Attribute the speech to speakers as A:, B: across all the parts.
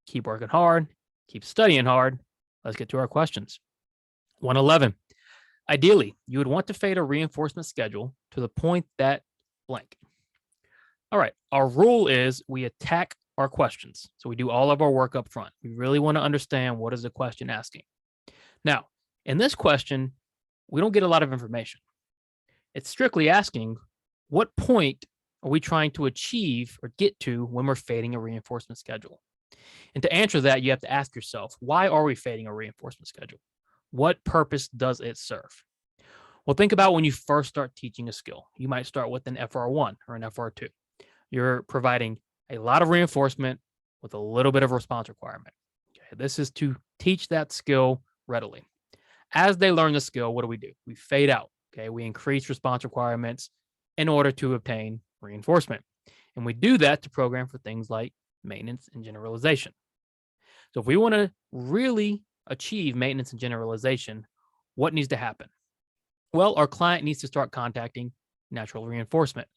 A: Keep working hard. Keep studying hard. Let's get to our questions. 111. Ideally, you would want to fade a reinforcement schedule to the point that blank. All right. Our rule is we attack our questions. So we do all of our work up front. We really want to understand what is the question asking. Now, in this question, we don't get a lot of information. It's strictly asking, what point are we trying to achieve or get to when we're fading a reinforcement schedule? And to answer that, you have to ask yourself, why are we fading a reinforcement schedule? What purpose does it serve? Well, think about when you first start teaching a skill. You might start with an FR1 or an FR2. You're providing a lot of reinforcement with a little bit of response requirement. Okay, this is to teach that skill readily. As they learn the skill, what do? We fade out. Okay, we increase response requirements in order to obtain reinforcement. And we do that to program for things like maintenance and generalization. So if we want to really achieve maintenance and generalization, what needs to happen? Well, our client needs to start contacting natural reinforcement,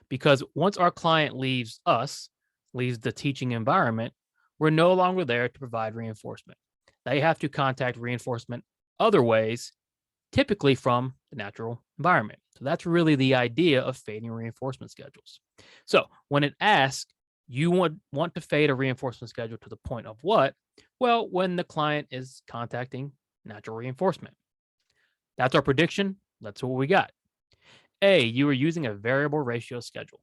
A: because once our client leaves us, leaves the teaching environment, we're no longer there to provide reinforcement. They have to contact reinforcement other ways, typically from the natural environment. So that's really the idea of fading reinforcement schedules. So when it asks, you want to fade a reinforcement schedule to the point of what? Well, when the client is contacting natural reinforcement. That's our prediction. That's what we got. A, you are using a variable ratio schedule.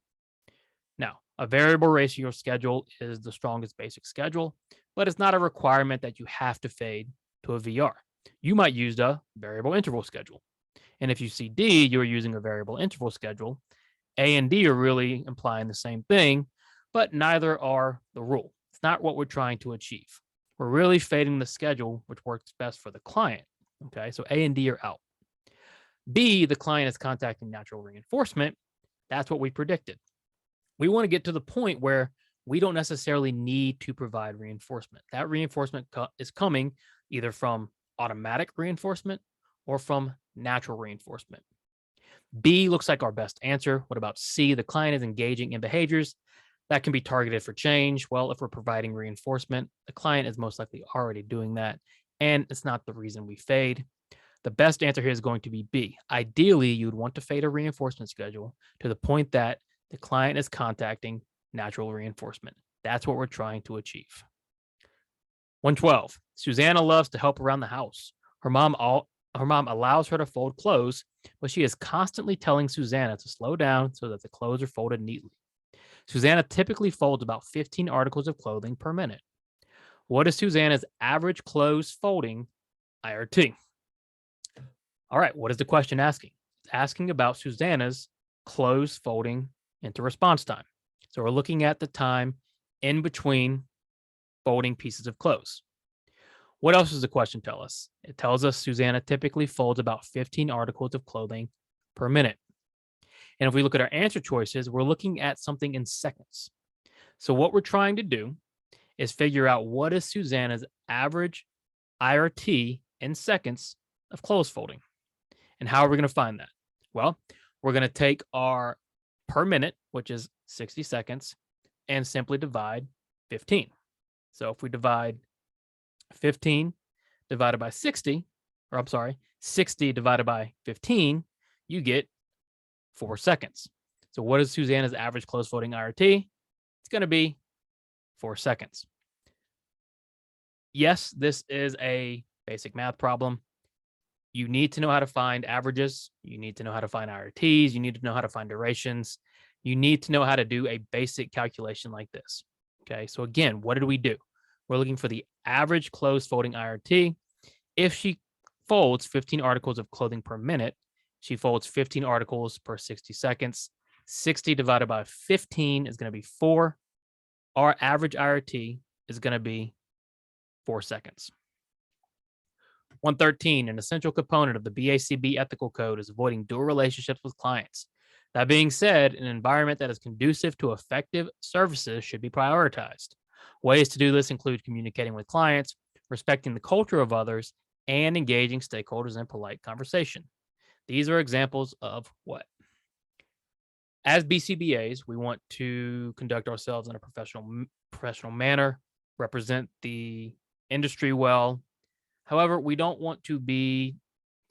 A: Now, a variable ratio schedule is the strongest basic schedule, but it's not a requirement that you have to fade to a VR. You might use a variable interval schedule. And if you see D, you're using a variable interval schedule. A and D are really implying the same thing, but neither are the rule. It's not what we're trying to achieve. We're really fading the schedule, which works best for the client. Okay, so A and D are out. B, the client is contacting natural reinforcement. That's what we predicted. We want to get to the point where we don't necessarily need to provide reinforcement. That reinforcement is coming either from automatic reinforcement or from natural reinforcement. B looks like our best answer. What about C? The client is engaging in behaviors that can be targeted for change. Well, if we're providing reinforcement, the client is most likely already doing that, and it's not the reason we fade. The best answer here is going to be B. Ideally, you would want to fade a reinforcement schedule to the point that the client is contacting natural reinforcement. That's what we're trying to achieve. 112. Susanna loves to help around the house. Her mom allows her to fold clothes, but she is constantly telling Susanna to slow down so that the clothes are folded neatly. Susanna typically folds about 15 articles of clothing per minute. What is Susanna's average clothes folding IRT? All right, what is the question asking? It's asking about Susanna's clothes folding into response time. So we're looking at the time in between folding pieces of clothes. What else does the question tell us? It tells us Susanna typically folds about 15 articles of clothing per minute. And if we look at our answer choices, we're looking at something in seconds. So what we're trying to do is figure out what is Susanna's average IRT in seconds of clothes folding. And how are we going to find that? Well, we're going to take our per minute, which is 60 seconds, and simply divide 15. So if we divide 15 divided by 60, 60 divided by 15, you get 4 seconds. So what is Susanna's average clothes folding IRT? It's going to be 4 seconds. Yes, this is a basic math problem. You need to know how to find averages. You need to know how to find IRTs. You need to know how to find durations. You need to know how to do a basic calculation like this. Okay, so again, what did we do? We're looking for the average clothes folding IRT. If she folds 15 articles of clothing per minute, she folds 15 articles per 60 seconds. 60 divided by 15 is going to be 4. Our average IRT is going to be 4 seconds. 113, an essential component of the BACB ethical code is avoiding dual relationships with clients. That being said, an environment that is conducive to effective services should be prioritized. Ways to do this include communicating with clients, respecting the culture of others, and engaging stakeholders in polite conversation. These are examples of what? As BCBAs, we want to conduct ourselves in a professional manner. represent the industry well. However, we don't want to be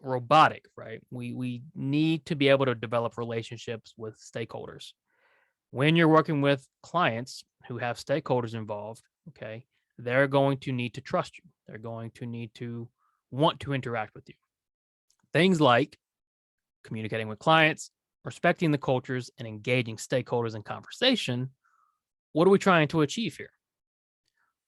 A: robotic, right? We need to be able to develop relationships with stakeholders. When you're working with clients who have stakeholders involved, okay, they're going to need to trust you. They're going to need to want to interact with you. Things like communicating with clients, respecting the cultures, and engaging stakeholders in conversation. What are we trying to achieve here?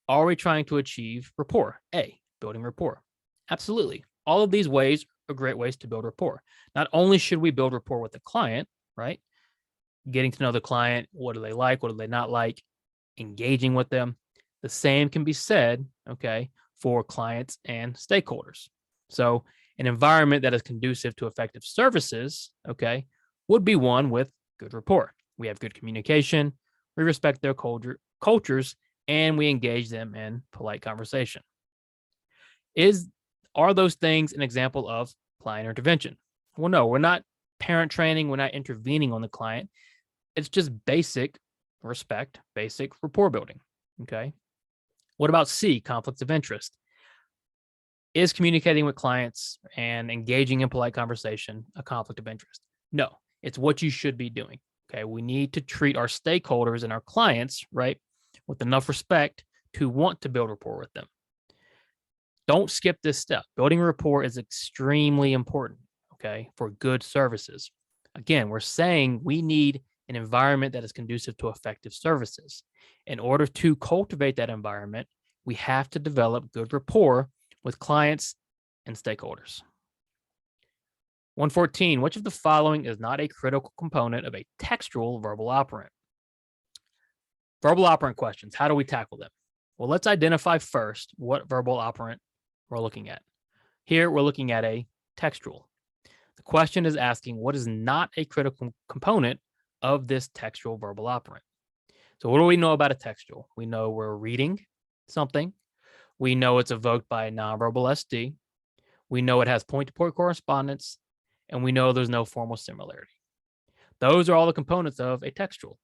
A: Are we trying to achieve rapport? A, building rapport. Absolutely. All of these ways are great ways to build rapport. Not only should we build rapport with the client, right? Getting to know the client, what do they like, what do they not like, engaging with them. The same can be said, okay, for clients and stakeholders. So an environment that is conducive to effective services, okay, would be one with good rapport. We have good communication, we respect their cultures, and we engage them in polite conversation. Are those things an example of client intervention? Well, no, we're not parent training, we're not intervening on the client. It's just basic respect, basic rapport building. Okay. What about C, conflicts of interest? Is communicating with clients and engaging in polite conversation a conflict of interest? No, it's what you should be doing. Okay. We need to treat our stakeholders and our clients, right, with enough respect to want to build rapport with them. Don't skip this step. Building rapport is extremely important, okay, for good services. Again, we're saying we need an environment that is conducive to effective services. In order to cultivate that environment, we have to develop good rapport with clients and stakeholders. 114, which of the following is not a critical component of a textual verbal operant? Verbal operant questions, how do we tackle them? Well, let's identify first what verbal operant we're looking at. Here, we're looking at a textual. The question is asking what is not a critical component of this textual verbal operant. So what do we know about a textual? We know we're reading something. We know it's evoked by a nonverbal SD. We know it has point-to-point correspondence, and we know there's no formal similarity. Those are all the components of a textual.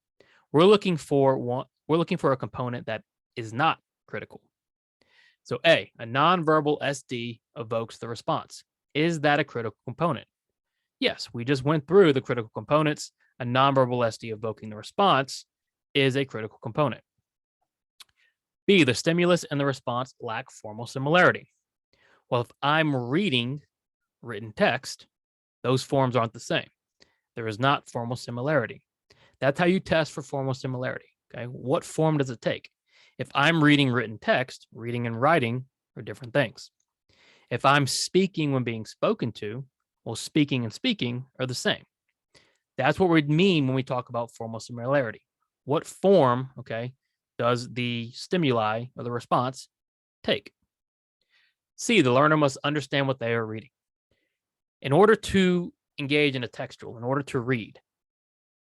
A: We're looking for a component that is not critical. So A, a nonverbal SD evokes the response. Is that a critical component? Yes, we just went through the critical components. A nonverbal SD evoking the response is a critical component. B, the stimulus and the response lack formal similarity. Well, if I'm reading written text, those forms aren't the same. There is not formal similarity. That's how you test for formal similarity. Okay, what form does it take? If I'm reading written text, reading and writing are different things. If I'm speaking when being spoken to, well, speaking and speaking are the same. That's what we mean when we talk about formal similarity. What form, okay, does the stimuli or the response take? C, the learner must understand what they are reading. In order to engage in a textual, in order to read,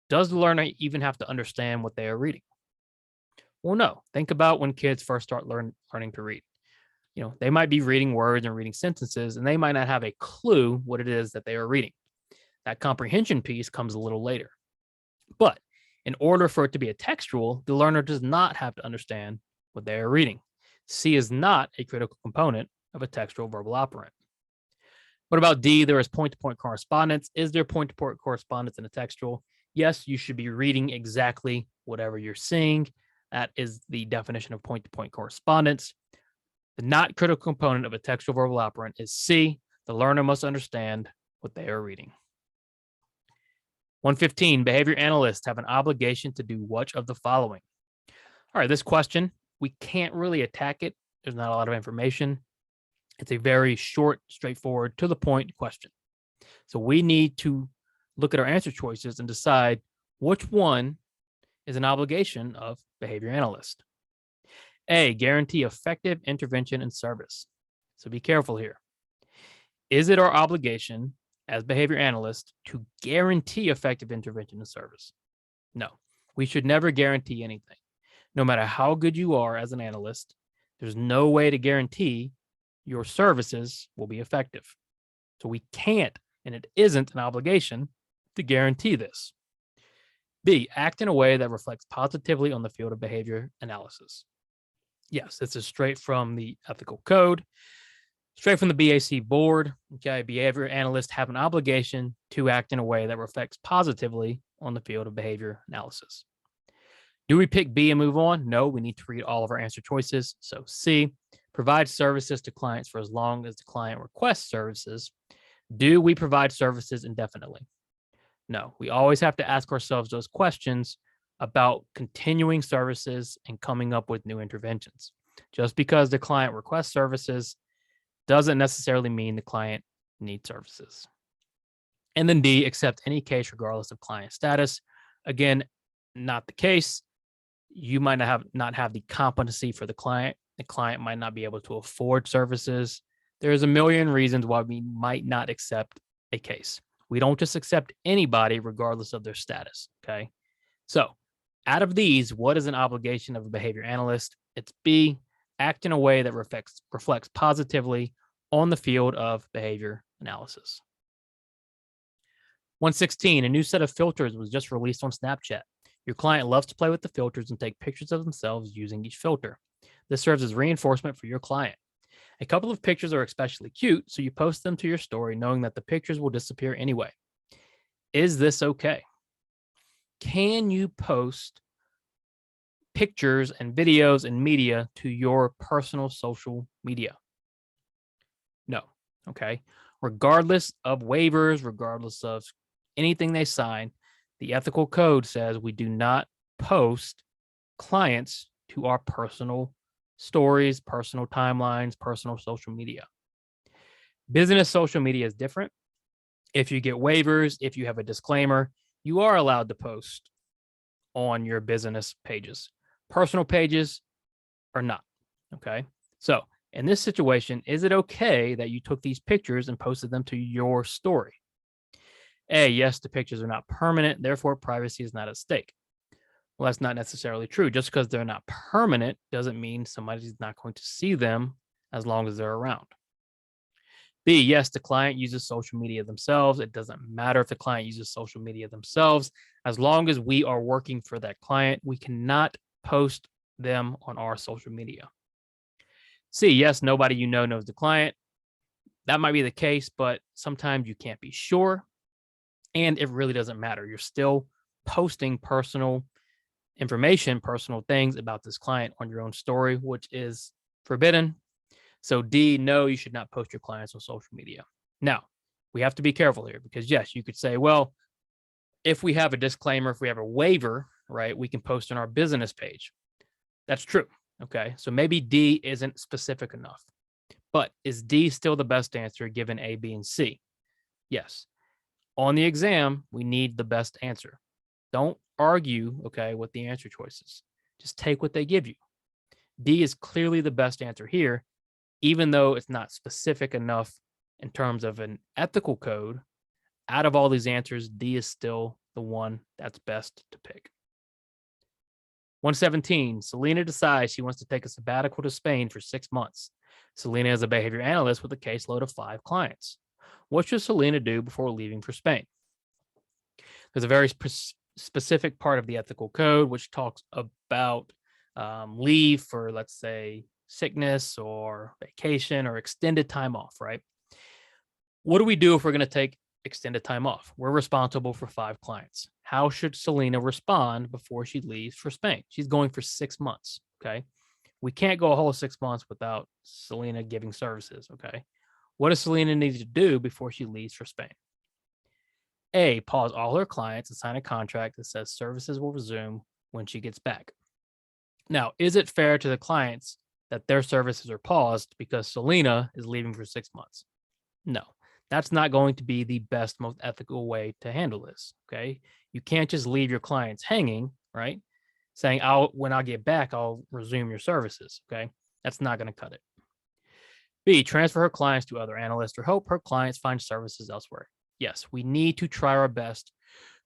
A: does the learner even have to understand what they are reading? Well, no. Think about when kids first start learning to read. You know, they might be reading words and reading sentences, and they might not have a clue what it is that they are reading. That comprehension piece comes a little later. But in order for it to be a textual, the learner does not have to understand what they are reading. C is not a critical component of a textual verbal operant. What about D? There is point-to-point correspondence. Is there point-to-point correspondence in a textual? Yes, you should be reading exactly whatever you're seeing. That is the definition of point-to-point correspondence. The not critical component of a textual verbal operant is C. The learner must understand what they are reading. 115, behavior analysts have an obligation to do which of the following? All right, this question, we can't really attack it. There's not a lot of information. It's a very short, straightforward, to the point question. So we need to look at our answer choices and decide which one is an obligation of behavior analyst. A, guarantee effective intervention and service. So be careful here. Is it our obligation as behavior analysts to guarantee effective intervention and service? No, we should never guarantee anything. No matter how good you are as an analyst, there's no way to guarantee your services will be effective. So we can't, and it isn't an obligation to guarantee this. B, act in a way that reflects positively on the field of behavior analysis. Yes, this is straight from the ethical code, straight from the BAC board. Okay, behavior analysts have an obligation to act in a way that reflects positively on the field of behavior analysis. Do we pick B and move on? No, we need to read all of our answer choices. So C, provide services to clients for as long as the client requests services. Do we provide services indefinitely? No, we always have to ask ourselves those questions about continuing services and coming up with new interventions. Just because the client requests services doesn't necessarily mean the client needs services. And then D, accept any case regardless of client status. Again, not the case. You might not have the competency for the client. The client might not be able to afford services. There's a million reasons why we might not accept a case. We don't just accept anybody regardless of their status. Okay. So, out of these, what is an obligation of a behavior analyst? It's B, act in a way that reflects positively on the field of behavior analysis. 116, a new set of filters was just released on Snapchat. Your client loves to play with the filters and take pictures of themselves using each filter. This serves as reinforcement for your client. A couple of pictures are especially cute, so you post them to your story knowing that the pictures will disappear anyway. Is this okay? Can you post pictures and videos and media to your personal social media? No. Okay. Regardless of waivers, regardless of anything they sign, the ethical code says we do not post clients to our personal stories, personal timelines, personal social media. Business social media is different. If you get waivers, if you have a disclaimer, you are allowed to post on your business pages. Personal pages are not. Okay. So, in this situation, is it okay that you took these pictures and posted them to your story? A, yes, the pictures are not permanent, therefore privacy is not at stake. Well, that's not necessarily true. Just because they're not permanent doesn't mean somebody's not going to see them as long as they're around. B, yes, the client uses social media themselves. It doesn't matter if the client uses social media themselves. As long as we are working for that client, we cannot post them on our social media. C, yes, nobody you know knows the client. That might be the case, but sometimes you can't be sure. And it really doesn't matter. You're still posting personal information, personal things about this client on your own story, which is forbidden. So D, no, you should not post your clients on social media. Now, we have to be careful here because yes, you could say, well, if we have a disclaimer, if we have a waiver, right, we can post on our business page. That's true. Okay. So maybe D isn't specific enough, but is D still the best answer given A, B, and C? Yes. On the exam, we need the best answer. Don't argue, okay, with the answer choices. Just take what they give you. D is clearly the best answer here, even though it's not specific enough in terms of an ethical code. Out of all these answers, D is still the one that's best to pick. 117, Selena decides she wants to take a sabbatical to Spain for 6 months. Selena is a behavior analyst with a caseload of 5 clients. What should Selena do before leaving for Spain? There's a very specific part of the ethical code which talks about leave for, let's say, sickness or vacation or extended time off, right? What do we do if we're going to take extended time off? We're responsible for 5 clients. How should Selena respond before she leaves for Spain? She's going for 6 months, okay? We can't go a whole 6 months without Selena giving services, okay? What does Selena need to do before she leaves for Spain? A, pause all her clients and sign a contract that says services will resume when she gets back. Now, is it fair to the clients that their services are paused because Selena is leaving for 6 months? No, that's not going to be the best, most ethical way to handle this, okay? You can't just leave your clients hanging, right? Saying, when I get back, I'll resume your services, okay? That's not going to cut it. B, transfer her clients to other analysts or help her clients find services elsewhere. Yes, we need to try our best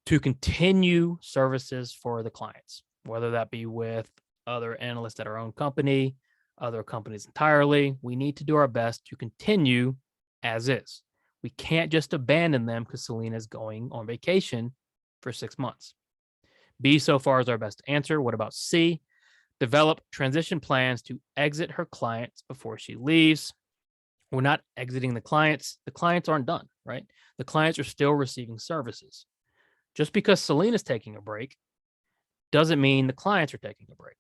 A: to continue services for the clients, whether that be with other analysts at our own company, other companies entirely. We need to do our best to continue as is. We can't just abandon them because Selena is going on vacation for 6 months. B so far is our best answer. What about C? Develop transition plans to exit her clients before she leaves. We're not exiting the clients. The clients aren't done, right? The clients are still receiving services. Just because Selena's taking a break doesn't mean the clients are taking a break.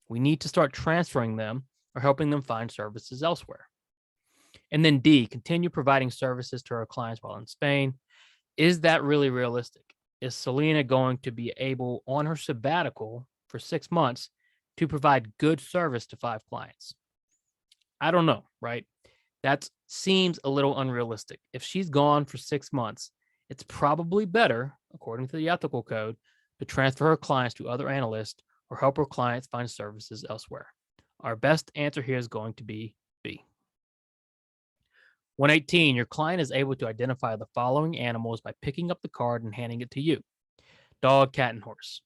A: We need to start transferring them or helping them find services elsewhere. And then D, continue providing services to our clients while in Spain. Is that really realistic? Is Selena going to be able on her sabbatical for 6 months to provide good service to 5 clients? I don't know, right? That seems a little unrealistic. If she's gone for 6 months, it's probably better, according to the ethical code, to transfer her clients to other analysts or help her clients find services elsewhere. Our best answer here is going to be B. 118, your client is able to identify the following animals by picking up the card and handing it to you: dog, cat, and horse.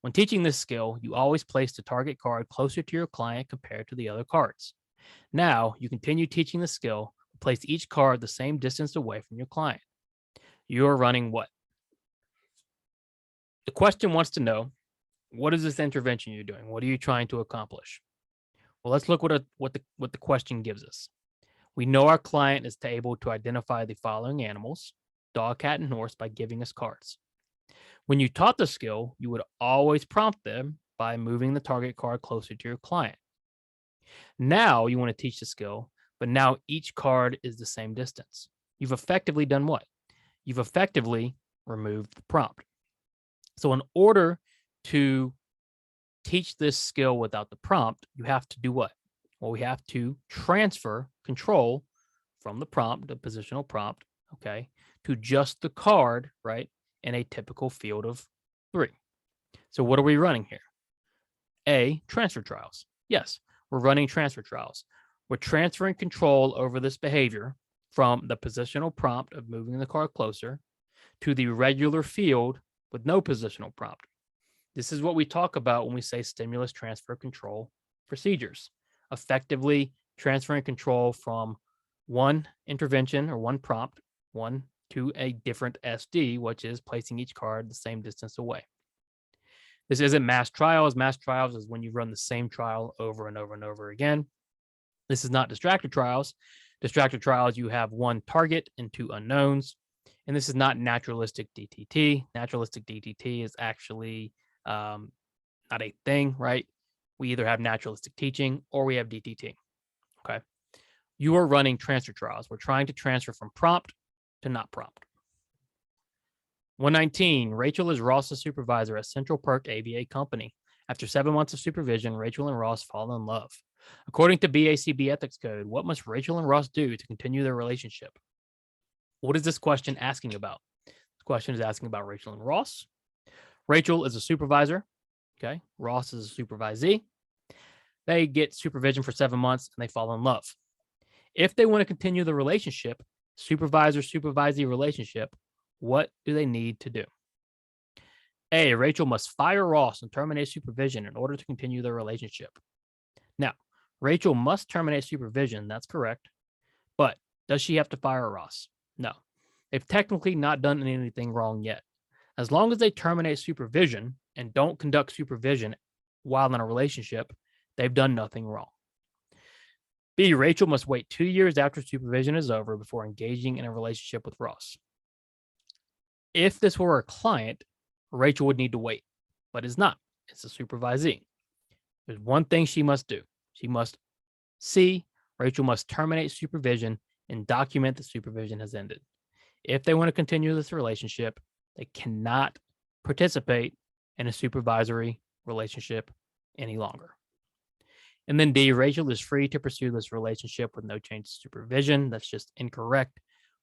A: When teaching this skill, you always place the target card closer to your client compared to the other cards. Now, you continue teaching the skill, place each card the same distance away from your client. You are running what? The question wants to know, what is this intervention you're doing? What are you trying to accomplish? Well, let's look what the question gives us. We know our client is able to identify the following animals: dog, cat, and horse, by giving us cards. When you taught the skill, you would always prompt them by moving the target card closer to your client. Now you want to teach the skill, but now each card is the same distance. You've effectively done what? You've effectively removed the prompt. So in order to teach this skill without the prompt, you have to do what? Well, we have to transfer control from the prompt, the positional prompt, okay, to just the card, right, in a typical field of 3. So what are we running here? A, transfer trials. Yes, we're running transfer trials. We're transferring control over this behavior from the positional prompt of moving the card closer to the regular field with no positional prompt. This is what we talk about when we say stimulus transfer control procedures. Effectively transferring control from one intervention or one prompt, one to a different SD, which is placing each card the same distance away. This isn't mass trials. Mass trials is when you run the same trial over and over and over again. This is not distractor trials. Distractor trials, you have one target and 2 unknowns. And this is not naturalistic DTT. Naturalistic DTT is actually not a thing, right? We either have naturalistic teaching or we have DTT, okay? You are running transfer trials. We're trying to transfer from prompt to not prompt. 119, Rachel is Ross's supervisor at Central Perk ABA Company. After 7 months of supervision, Rachel and Ross fall in love. According to BACB ethics code, what must Rachel and Ross do to continue their relationship? What is this question asking about? This question is asking about Rachel and Ross. Rachel is a supervisor. Okay. Ross is a supervisee. They get supervision for 7 months and they fall in love. If they want to continue the relationship, supervisor-supervisee relationship, what do they need to do? A, Rachel must fire Ross and terminate supervision in order to continue their relationship. Now, Rachel must terminate supervision. That's correct. But does she have to fire Ross? No. They've technically not done anything wrong yet. As long as they terminate supervision and don't conduct supervision while in a relationship, they've done nothing wrong. B, Rachel must wait 2 years after supervision is over before engaging in a relationship with Ross. If this were a client, Rachel would need to wait, but it's not. It's a supervisee. There's one thing she must do. She must C, Rachel must terminate supervision and document that supervision has ended. If they want to continue this relationship, they cannot participate in a supervisory relationship any longer. And then D, Rachel is free to pursue this relationship with no change to supervision. That's just incorrect.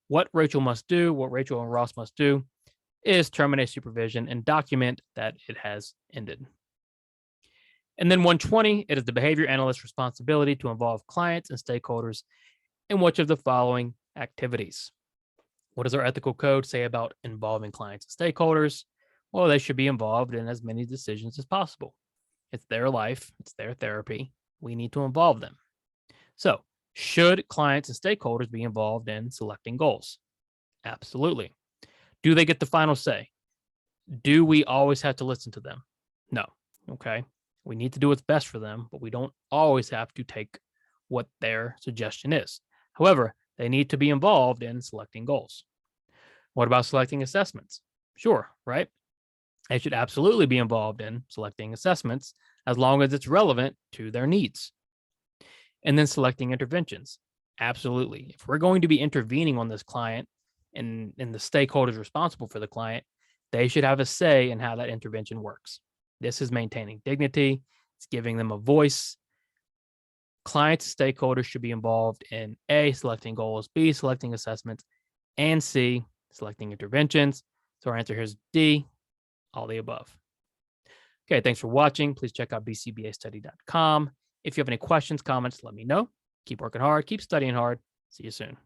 A: What Rachel must do, what Rachel and Ross must do, is terminate supervision and document that it has ended. And then 120, it is the behavior analyst's responsibility to involve clients and stakeholders in which of the following activities. What does our ethical code say about involving clients and stakeholders? Well, they should be involved in as many decisions as possible. It's their life, it's their therapy. We need to involve them. So, should clients and stakeholders be involved in selecting goals? Absolutely. Do they get the final say? Do we always have to listen to them? No. Okay. We need to do what's best for them, but we don't always have to take what their suggestion is. However, they need to be involved in selecting goals. What about selecting assessments? Sure, right? They should absolutely be involved in selecting assessments as long as it's relevant to their needs. And then selecting interventions. Absolutely. If we're going to be intervening on this client and the stakeholders responsible for the client, they should have a say in how that intervention works. This is maintaining dignity. It's giving them a voice. Clients, stakeholders should be involved in A, selecting goals, B, selecting assessments, and C, selecting interventions. So our answer here is D, all the above. Okay, thanks for watching. Please check out bcbastudy.com. If you have any questions, comments, let me know. Keep working hard, keep studying hard. See you soon.